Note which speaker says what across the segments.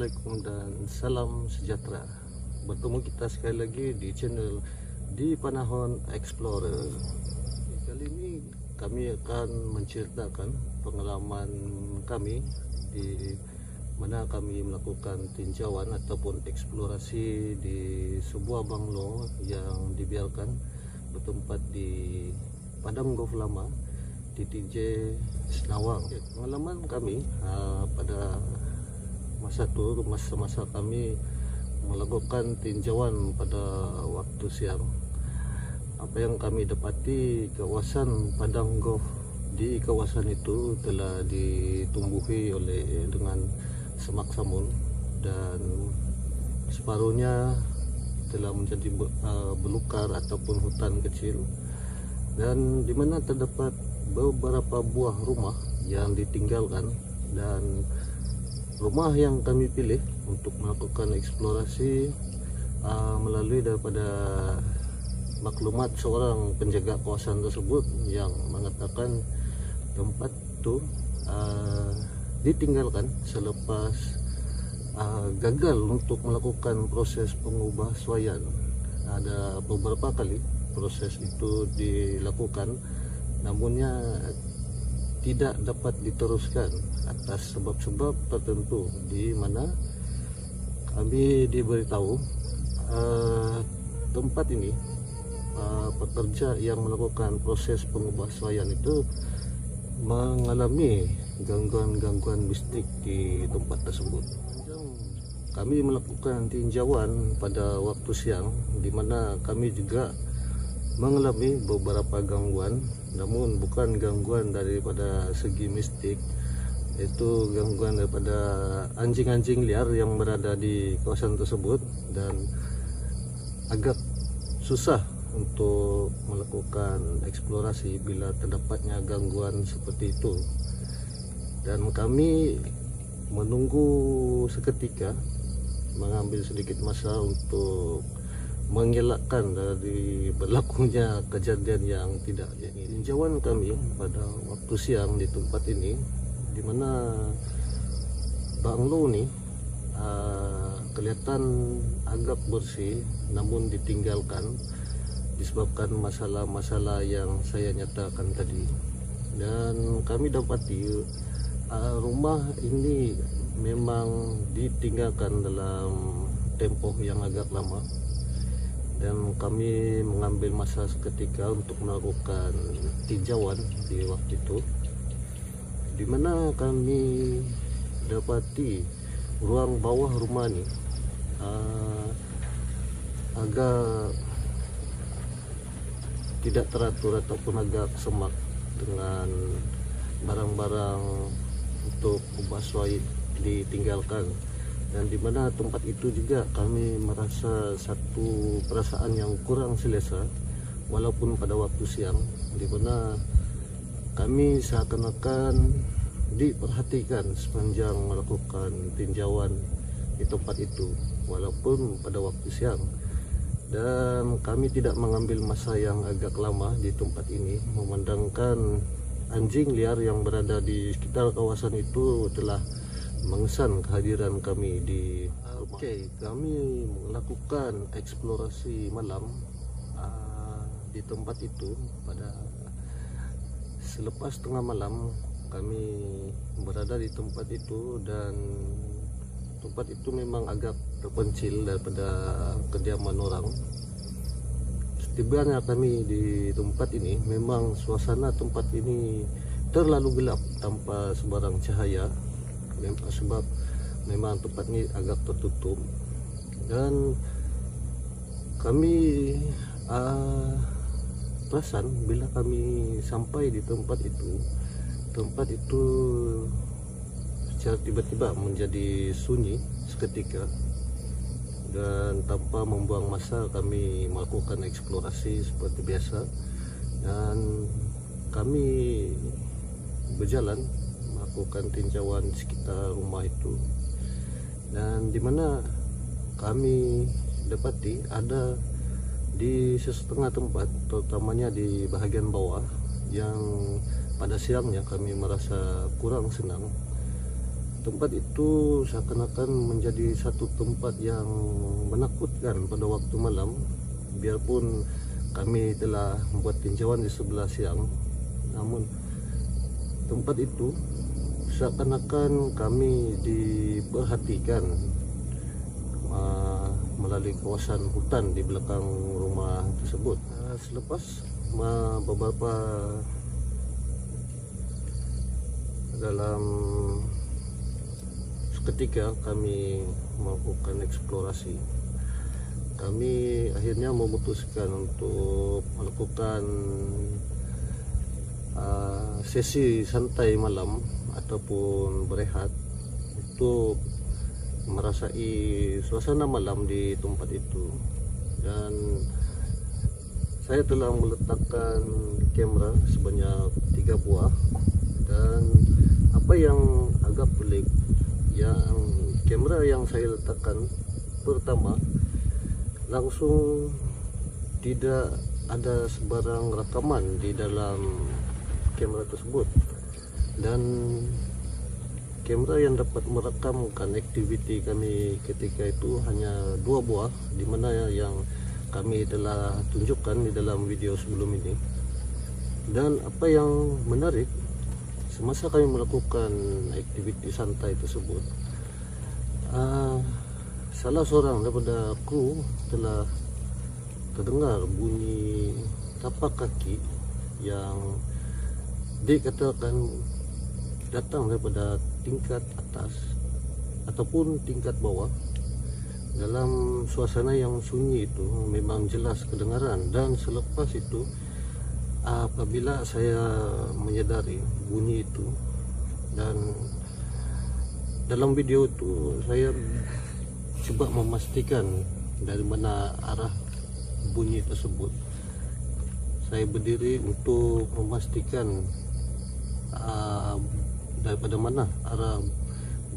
Speaker 1: Assalamualaikum dan salam sejahtera. Bertemu kita sekali lagi di channel Di Panahon Explorer. Kali ini kami akan menceritakan pengalaman kami di mana kami melakukan tinjauan ataupun eksplorasi di sebuah banglo yang dibiarkan bertempat di Padang Golf Lama di TJ Senawang. Pengalaman kami pada masa kami melakukan tinjauan pada waktu siang, apa yang kami dapati, kawasan Padang Golf di kawasan itu telah ditumbuhi dengan semak samun dan separuhnya telah menjadi belukar ataupun hutan kecil, dan di mana terdapat beberapa buah rumah yang ditinggalkan. Dan rumah yang kami pilih untuk melakukan eksplorasi melalui daripada maklumat seorang penjaga kawasan tersebut yang mengatakan tempat itu ditinggalkan selepas gagal untuk melakukan proses pengubahsuaian. Ada beberapa kali proses itu dilakukan, namunnya tidak dapat diteruskan atas sebab-sebab tertentu, di mana kami diberitahu tempat ini pekerja yang melakukan proses pengubahsuaian itu mengalami gangguan mistik di tempat tersebut. Kami melakukan tinjauan pada waktu siang, di mana kami juga mengalami beberapa gangguan, namun bukan gangguan daripada segi mistik, yaitu gangguan daripada anjing-anjing liar yang berada di kawasan tersebut, dan agak susah untuk melakukan eksplorasi bila terdapatnya gangguan seperti itu. Dan kami menunggu seketika, mengambil sedikit masa untuk mengelakkan dari berlakunya kejadian yang tidak diingini. Tinjauan kami pada waktu siang di tempat ini, di mana banglo ini kelihatan agak bersih, namun ditinggalkan disebabkan masalah-masalah yang saya nyatakan tadi. Dan kami dapati rumah ini memang ditinggalkan dalam tempoh yang agak lama, dan kami mengambil masa seketika untuk melakukan tinjauan di waktu itu, di mana kami dapati ruang bawah rumah ini agak tidak teratur ataupun agak semak dengan barang-barang untuk membahsuai ditinggalkan. Dan di mana tempat itu juga kami merasa satu perasaan yang kurang selesa walaupun pada waktu siang, di mana kami seakan-akan diperhatikan sepanjang melakukan tinjauan di tempat itu walaupun pada waktu siang. Dan kami tidak mengambil masa yang agak lama di tempat ini, memandangkan anjing liar yang berada di sekitar kawasan itu telah mengesan kehadiran kami di rumah. Kami melakukan eksplorasi malam di tempat itu pada selepas tengah malam. Kami berada di tempat itu, dan tempat itu memang agak terpencil daripada kediaman orang. Setibanya kami di tempat ini, memang suasana tempat ini terlalu gelap tanpa sebarang cahaya, sebab memang tempat ini agak tertutup. Dan kami perasan bila kami sampai di tempat itu secara tiba-tiba menjadi sunyi seketika, dan tanpa membuang masa kami melakukan eksplorasi seperti biasa. Dan kami berjalan melakukan tinjauan di sekitar rumah itu, dan di mana kami dapati ada di setengah tempat, terutamanya di bahagian bawah, yang pada siangnya kami merasa kurang senang Tempat itu seakan-akan menjadi satu tempat yang menakutkan pada waktu malam. Biarpun kami telah membuat tinjauan di sebelah siang, namun tempat itu seakan-akan kami diperhatikan melalui kawasan hutan di belakang rumah tersebut. Selepas beberapa dalam ketika kami melakukan eksplorasi, kami akhirnya memutuskan untuk melakukan sesi santai malam ataupun berehat untuk merasai suasana malam di tempat itu. Dan saya telah meletakkan kamera sebanyak 3 buah, dan apa yang agak pelik, yang kamera yang saya letakkan pertama langsung tidak ada sebarang rekaman di dalam kamera tersebut, dan kamera yang dapat merekamkan aktiviti kami ketika itu hanya 2 buah, di mana yang kami telah tunjukkan di dalam video sebelum ini. Dan apa yang menarik, semasa kami melakukan aktiviti santai tersebut, salah seorang daripada kru telah terdengar bunyi tapak kaki yang dikatakan datang daripada tingkat atas ataupun tingkat bawah. Dalam suasana yang sunyi itu memang jelas kedengaran. Dan selepas itu, apabila saya menyadari bunyi itu, dan dalam video itu saya coba memastikan dari mana arah bunyi tersebut. Saya berdiri untuk memastikan daripada mana arah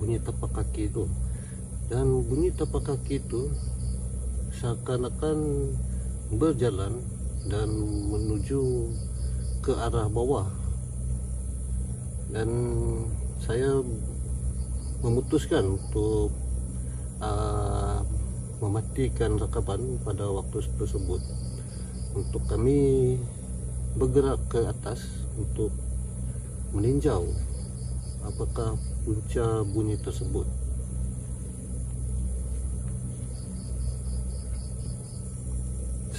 Speaker 1: bunyi tapak kaki itu. Dan bunyi tapak kaki itu seakan-akan berjalan dan menuju ke arah bawah. Dan saya memutuskan untuk mematikan rekaman pada waktu tersebut, untuk kami bergerak ke atas untuk meninjau apakah punca bunyi tersebut.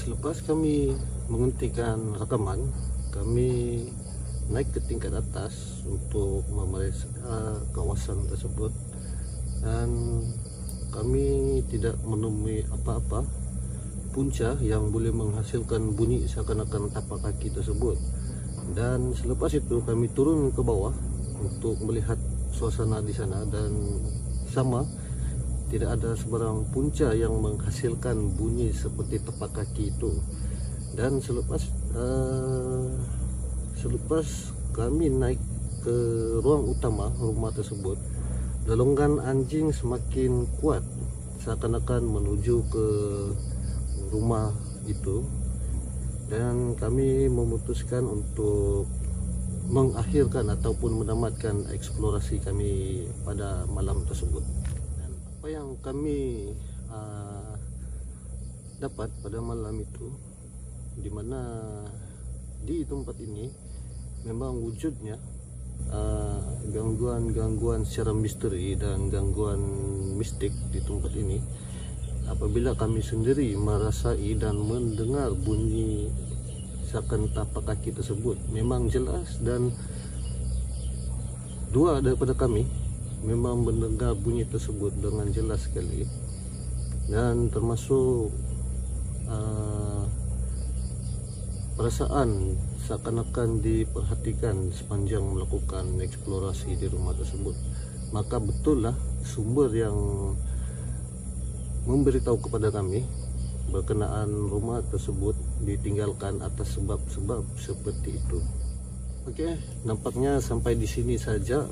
Speaker 1: Selepas kami menghentikan rekaman, kami naik ke tingkat atas untuk memeriksa kawasan tersebut, dan kami tidak menemui apa-apa punca yang boleh menghasilkan bunyi seakan-akan tapak kaki tersebut. Dan selepas itu kami turun ke bawah untuk melihat suasana di sana, dan sama, tidak ada sebarang punca yang menghasilkan bunyi seperti tapak kaki itu. Dan selepas kami naik ke ruang utama rumah tersebut, gelongan anjing semakin kuat, seakan-akan menuju ke rumah itu. Dan kami memutuskan untuk mengakhirkan ataupun menamatkan eksplorasi kami pada malam tersebut. Dan apa yang kami dapat pada malam itu, di mana di tempat ini memang wujudnya gangguan-gangguan secara misteri dan gangguan mistik di tempat ini. Apabila kami sendiri merasai dan mendengar bunyi seakan tapak kaki tersebut, memang jelas, dan 2 daripada kami memang mendengar bunyi tersebut dengan jelas sekali. Dan termasuk perasaan seakan-akan diperhatikan sepanjang melakukan eksplorasi di rumah tersebut. Maka betul lah sumber yang memberitahu kepada kami berkenaan rumah tersebut ditinggalkan atas sebab-sebab seperti itu. Oke, nampaknya sampai di sini saja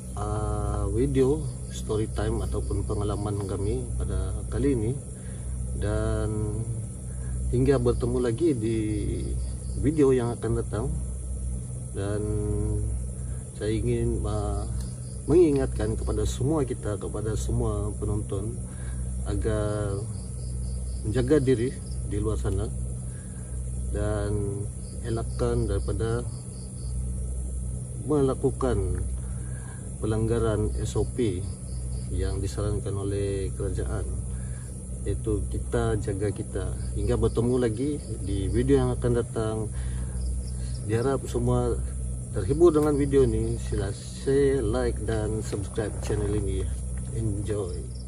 Speaker 1: video story time ataupun pengalaman kami pada kali ini. Dan hingga bertemu lagi di video yang akan datang. Dan saya ingin mengingatkan kepada semua kita, kepada semua penonton agar menjaga diri di luar sana dan elakkan daripada melakukan pelanggaran SOP yang disarankan oleh kerajaan, yaitu kita jaga kita. Hingga bertemu lagi di video yang akan datang. Diharap semua terhibur dengan video ini. Sila share, like dan subscribe channel ini. Enjoy.